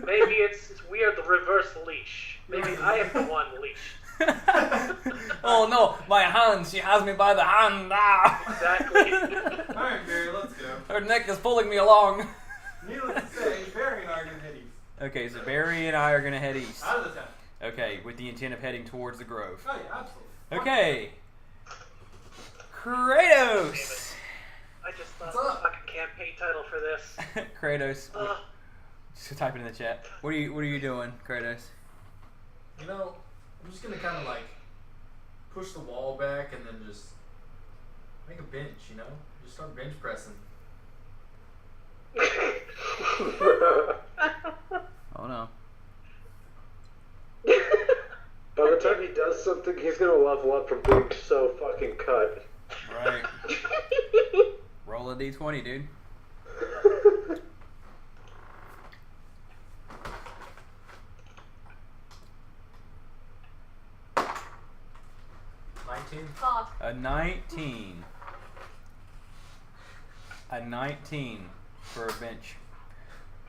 Maybe we are the reverse leash. Maybe I am the one leash. Oh no, my hand, she has me by the hand. Ah. Exactly. Alright, Barry, let's go. Her neck is pulling me along. Needless to say, Barry and I are going to head east. Okay, so Barry and I are gonna head east. Out of the town. Okay, with the intent of heading towards the grove. Oh, yeah, absolutely. Okay. Kratos! I just thought of a fucking campaign title for this. Kratos. Ugh. Just type it in the chat. What are you doing, Kratos? You know, I'm just gonna kind of like push the wall back and then just make a bench. You know, just start bench pressing. Oh no. By the time he does something, he's gonna level up from being so fucking cut. Right. Roll a d20, dude. God. A 19. A 19 for a bench.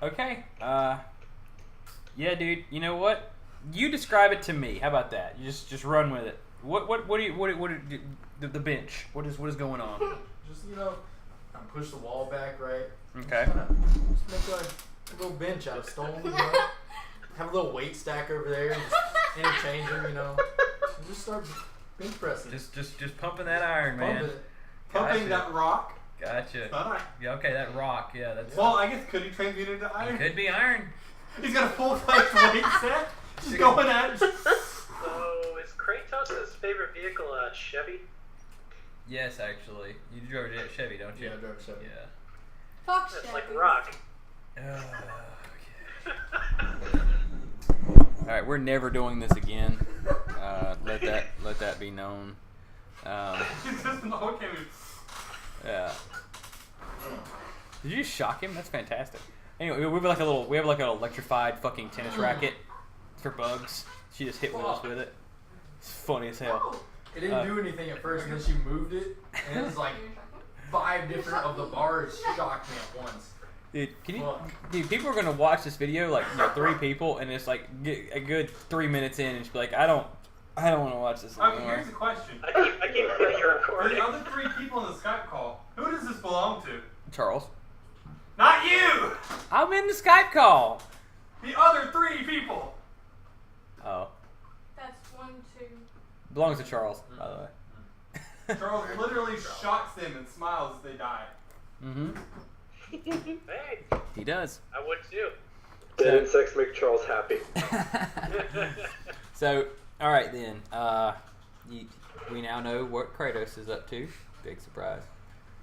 Okay. Yeah, dude. You know what? You describe it to me. How about that? You just run with it. What the bench? What is going on? Just push the wall back, right? Okay. Just make like a little bench out of stone. You know? Have a little weight stack over there. And just interchange them. You know. And just start bench pressing. Just pumping that iron, Pump man. it. Pumping Gotcha. that rock. Gotcha. Alright. Yeah, okay, that rock. Yeah, that's. Well, I guess could he transmute into iron? Could be iron. He's got a full-fledged weight set. Just going at it. So, is Kratos' favorite vehicle a Chevy? Yes, actually. You drove a Chevy, don't you? Yeah, I drove a Chevy. Yeah. Fuck That's Chevy. like rock. All right, we're never doing this again. Let that be known. Okay. Yeah. Did you just shock him? That's fantastic. Anyway, we have like an electrified fucking tennis racket for bugs. She just hit Willis with it. It's funny as hell. It didn't do anything at first, and then she moved it, and it was like 5 different of the bars shocked me at once. Dude, dude, people are gonna watch this video, like 3 people, and it's like get a good 3 minutes in, and just be like, I don't want to watch this Okay, anymore. here's the question. I keep putting your For recording. the other 3 people in the Skype call, who does this belong to? Charles, Not you! I'm in the Skype call. The other 3 people! Oh, That's 1, 2. belongs to Charles, by the way. Charles literally shocks them and smiles as they die. Mm-hmm. Hey, He does. I would too. Dead and sex make Charles happy. So, all right then. We now know what Kratos is up to. Big surprise.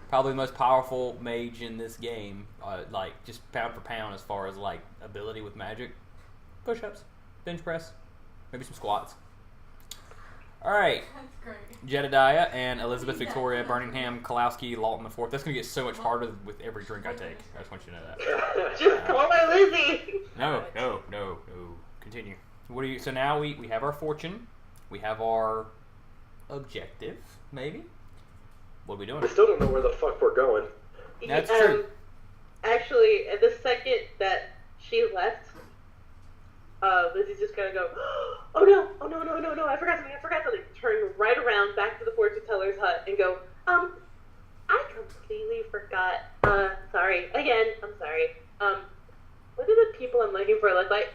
Probably the most powerful mage in this game. Like just pound for pound as far as like ability with magic. Push-ups, bench press, maybe some squats. All right. That's great. Jedediah and Elizabeth Victoria Birmingham Kalowski Lawton IV. That's gonna get so much harder with every drink I take. I just want you to know that. Just call her Lizzie. No. Continue. What do you? So now we have our fortune. We have our objective. Maybe. What are we doing? We still don't know where the fuck we're going. That's true. Actually, at the second that she left, Lizzie's just gonna go, oh no, I forgot something. Turn right around back to the fortune teller's hut and go, I completely forgot. Sorry. Again, I'm sorry. What do the people I'm looking for look like?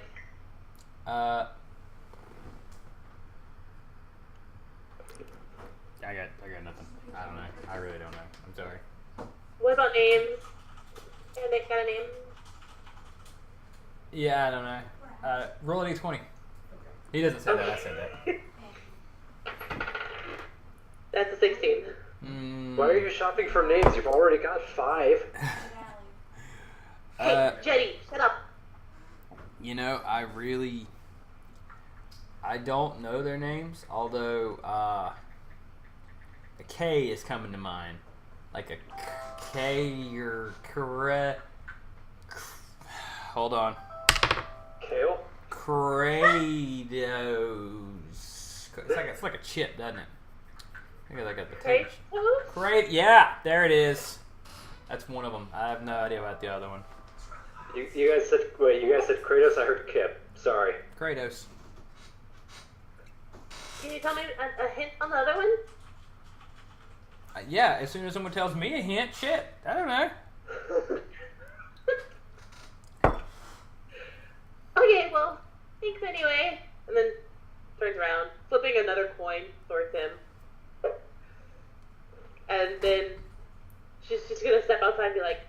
I got nothing. I don't know. I really don't know. I'm sorry. What about names? Got a name? Yeah, I don't know. Roll a d20. He doesn't say that. I said that. That's a 16. Why are you shopping for names? You've already got 5. Hey, Jetty, shut up. You know, I don't know their names, although a K is coming to mind. Like a K or correct. Hold on. Kale? Kratos. It's like a chip, doesn't it? I think I got the Kratos? Great. Yeah, there it is. That's one of them. I have no idea about the other one. You guys said Kratos. I heard Kip. Sorry. Kratos. Can you tell me a hint on the other one? Yeah, as soon as someone tells me a hint, shit, I don't know. Okay, well, thanks anyway. And then turns around, flipping another coin towards him. And then she's just gonna step outside and be like,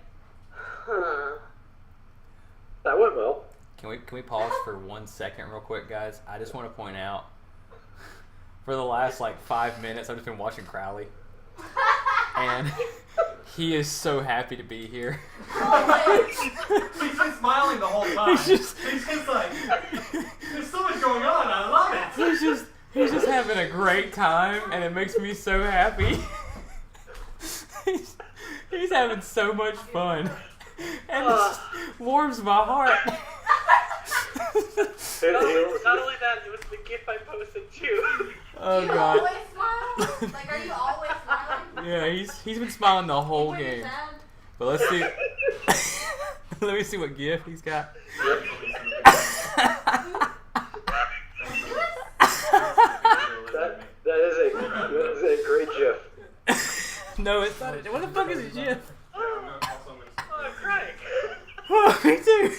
huh. That went well. Can we pause for 1 second real quick, guys? I just want to point out, for the last like 5 minutes, I've just been watching Crowley. And he is so happy to be here. He's been smiling the whole time. He's just like, there's so much going on. I love it. He's just having a great time, and it makes me so happy. He's having so much fun, and it just warms my heart. Not only that, it was the GIF I posted too. Oh Do you god. always smile? Like, are you always smiling? Yeah, he's been smiling the whole When you're game. sad? But let's see. Let me see what gift he's got. That is a great GIF. No, it's not. What the fuck is a GIF? Oh, I'm crying. Oh, me too.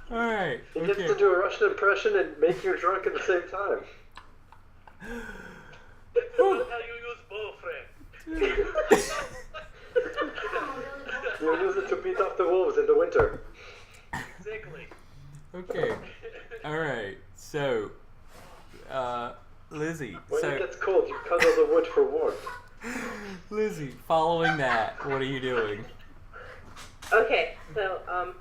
Alright. He gets to do a Russian impression and make you drunk at the same time. That's how you use boyfriend. You use it to beat off the wolves in the winter. Exactly. Okay. Alright. So, Lizzie. When So, it gets cold, you cuddle the wood for warmth. Lizzie, following that, what are you doing? Okay, so,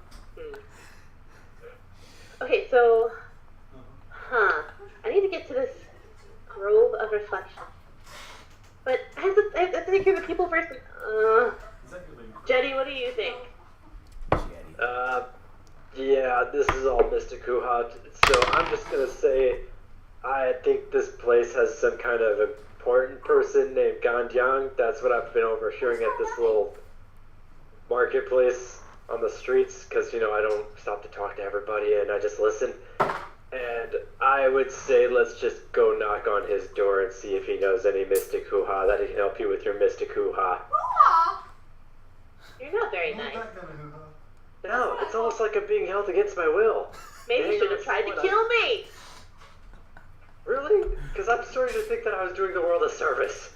Okay, so, I need to get to this grove of reflection. But I have to take care of the people first. Is that your lady? Jetty, what do you think? Yeah, this is all Mystic Hoo-Ha, so I'm just gonna say I think this place has some kind of important person named Gandyang. That's what I've been overhearing at this little marketplace on the streets, because, I don't stop to talk to everybody and I just listen. And I would say let's just go knock on his door and see if he knows any Mystic Hoo-Ha, that he can help you with your Mystic Hoo-Ha. You're not very nice. No, it's almost like I'm being held against my will. Maybe you should have tried to kill me. Really? Because I'm starting to think that I was doing the world a service.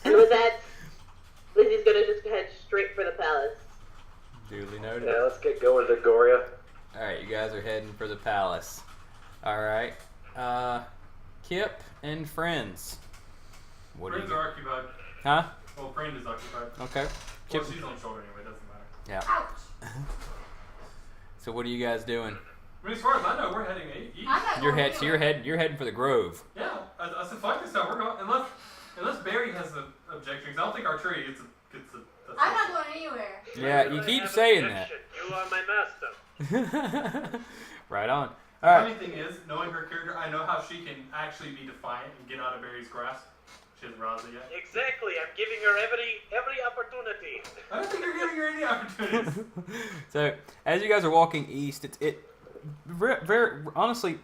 And with that, Lizzie's gonna just head straight for the palace. Duly noted. Yeah, let's get going, Vigoria. Alright, you guys are heading for the palace. Alright. Kip and friends. What do Friends you are occupied. Huh? Well, friend is occupied. Okay. Well, Kip. she's on the shoulder anyway, doesn't matter. Yeah. Ouch. So what are you guys doing? I mean, as far as I know, we're heading east. I'm not You're going anywhere. you're heading for the Grove. Yeah, I said fuck this out. We're going unless Barry has an objection. 'Cause I don't think Archery gets a I'm not going anywhere. Yeah, you keep saying that. You are my master. Right on. The Alright. funny thing is, knowing her character, I know how she can actually be defiant and get out of Barry's grasp. She hasn't realized it yet. Exactly. I'm giving her every opportunity. I don't think you're giving her any opportunities. So as you guys are walking east, very honestly,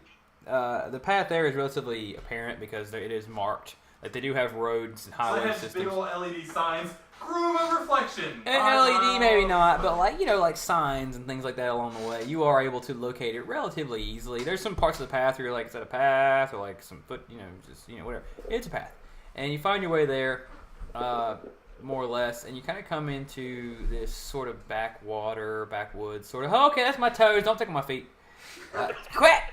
the path there is relatively apparent because it is marked. Like they do have roads and So highway they have systems. big old LED signs. Groove of reflection. And LED maybe not, but like signs and things like that along the way, you are able to locate it relatively easily. There's some parts of the path where you're like, is that a path or like some foot, just whatever. It's a path, and you find your way there, more or less, and you kind of come into this sort of backwoods sort of. Oh, okay, that's my toes. Don't take on my feet. Quit.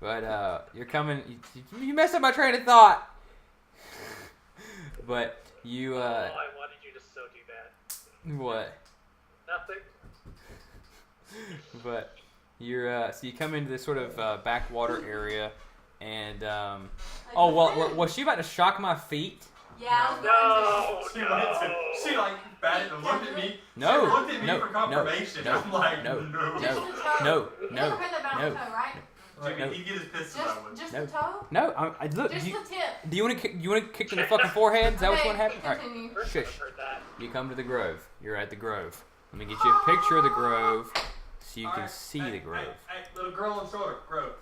But you're coming. You messed up my train of thought. But you, Oh, I wanted you to so do that. what? Nothing. But you're, so you come into this sort of backwater area, and was she about to shock my feet? Yeah. No, She wanted to. She batted and looked at me. No, She looked at me no, for confirmation. no, I'm like, no, no. Just the toe. No, You've no, never heard about no. the toe, right? Jimmy, No. he'd get his pistol out with. Just No. the toe? No. I look. Just Do the tip. you want to kick? You want to kick in the fucking forehead? Is that what's Okay, going to happen? All right. continue. First Shush. I've heard that. You come to the Grove. You're at the Grove. Let me get you a picture of the Grove so you can Alright, see hey, the Grove. Hey, little girl on shoulder, Grove.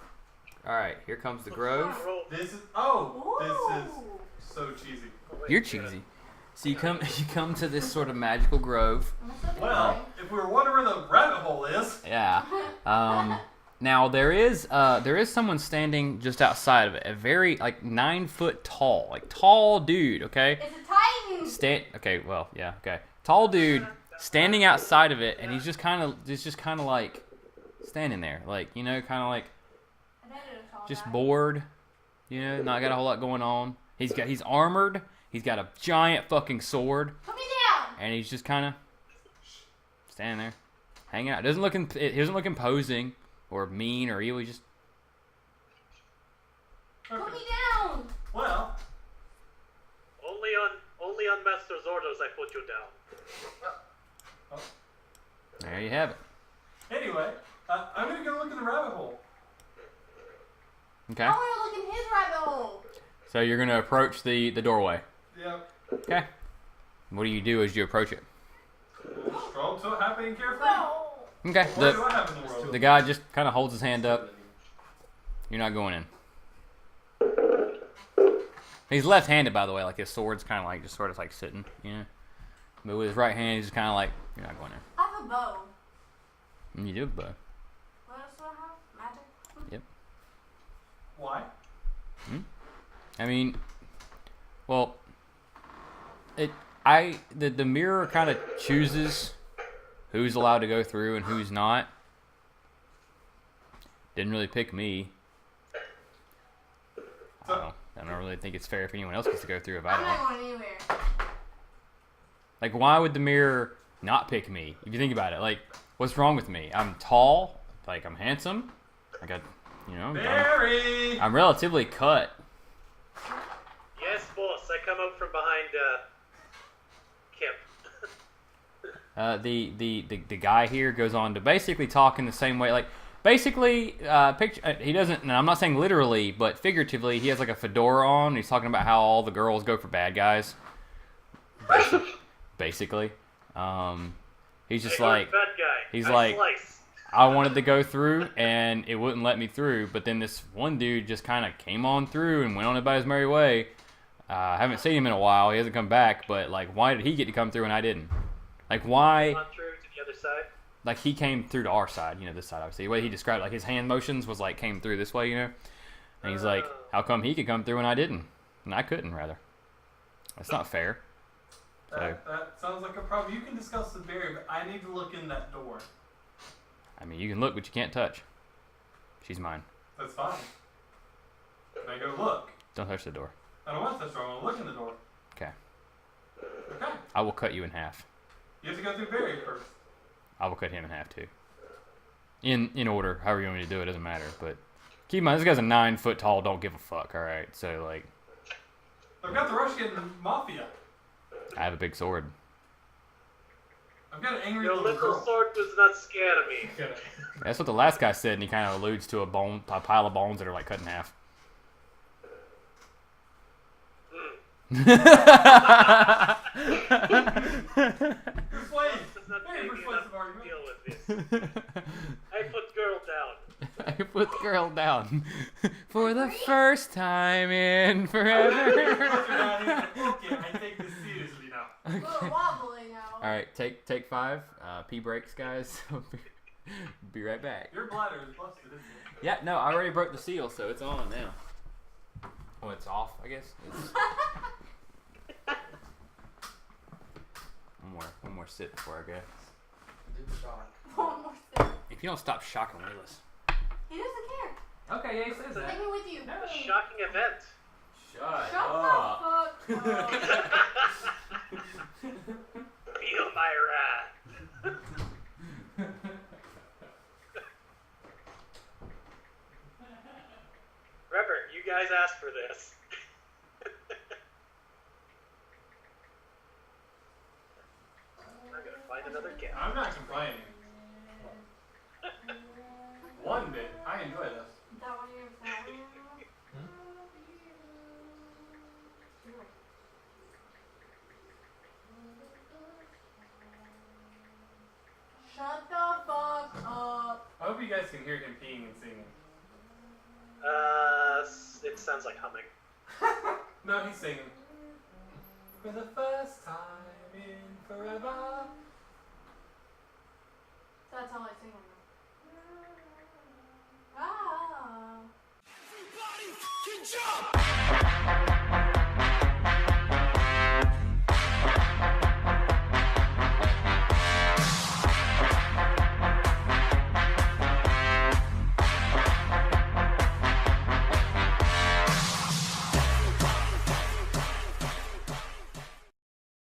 All right, here comes the Grove. This is this is Ooh. so cheesy. You're cheesy. So you come to this sort of magical grove. Well, if we were wondering where the rabbit hole is, Yeah. Now there is someone standing just outside of it. A very 9 foot tall, tall dude. Okay. It's a titan. Okay. Well, yeah. Okay. Tall dude standing outside of it, and he's just kind of standing there, kind of just bored. Not got a whole lot going on. He's armored. He's got a giant fucking sword, Put me down. and he's just kind of standing there, hanging out. He doesn't look imposing or mean or evil. He just Put okay. me down. Well, Only on master's orders I put you down. there you have it. anyway, I'm gonna go look in the rabbit hole. Okay. I want to look in his rabbit hole. So you're gonna approach the doorway. Yep. Okay. What do you do as you approach it? Stroll to it, happy and carefree. No. Okay. What do I have in the world? The guy just kind of holds his hand up. You're not going in. He's left-handed, by the way. His sword's kind of just sort of sitting, But with his right hand, he's just kind of you're not going in. I have a bow. And you do, but What else do I have? Magic? Why? I mean, well, the mirror kind of chooses who's allowed to go through and who's not. Didn't really pick me. I don't really think it's fair if anyone else gets to go through if I I'm not don't. going anywhere. Like, why would the mirror not pick me? If you think about it, like, what's wrong with me? I'm tall, like, I'm handsome. I got, you know, Barry! I'm relatively cut. Yes, boss. I come out from behind Kip. The guy here goes on to basically talk in the same way, like basically picture. He doesn't. And I'm not saying literally, but figuratively, he has like a fedora on. He's talking about how all the girls go for bad guys. Basically, he's just like bad guy. he's I like slice. I wanted to go through and it wouldn't let me through. But then this one dude just kind of came on through and went on about his merry way. I haven't seen him in a while. He hasn't come back. But like, why did he get to come through and I didn't? Like, why? On through to the other side. Like, he came through to our side, you know, this side, obviously. The way he described, like, his hand motions was, like, came through this way, you know? And he's like, how come he could come through and I didn't? And I couldn't, rather. That's not fair. That sounds like a problem. You can discuss with Barry, but I need to look in that door. I mean, you can look, but you can't touch. She's mine. That's fine. Can I go look? Don't touch the door. I don't want this door. I want to look in the door. Okay. Okay. I will cut you in half. You have to go through Barry first. I will cut him in half, too. In order. However you want me to do it, doesn't matter. But keep in mind, this guy's a 9 foot tall, don't give a fuck, alright? So, like, I've got the Russian Mafia. I have a big sword. I've got an angry Your little little girl. sword does not scare me. Okay. That's what the last guy said, and he kind of alludes to a pile of bones that are, like, cut in half. Persuade. Does not Very take me persuasive enough to argument. deal with this. I put girl down. I put the girl down for the first time in forever. Okay, I take this seriously now. A little wobbly now. All right, take 5. Pee breaks, guys. Be right back. Your bladder is busted, isn't it? Yeah, no, I already broke the seal, so it's on now. Oh, it's off, I guess. It's... one more sip before I go. Do shock. One more thing. If you don't stop shocking Willis. He doesn't care. Okay, yeah, he says that. Take me with you. A shocking event. Shut Shut up. the fuck up. Feel my wrath. Remember, you guys asked for this. I'm gonna find another gift. I'm not complaining. One bit. I enjoy this. That one you're saying? Shut the fuck up. I hope you guys can hear him peeing and singing. It sounds like humming. No, he's singing. For the first time in forever. That's how I sing right now. Ah. Everybody can jump!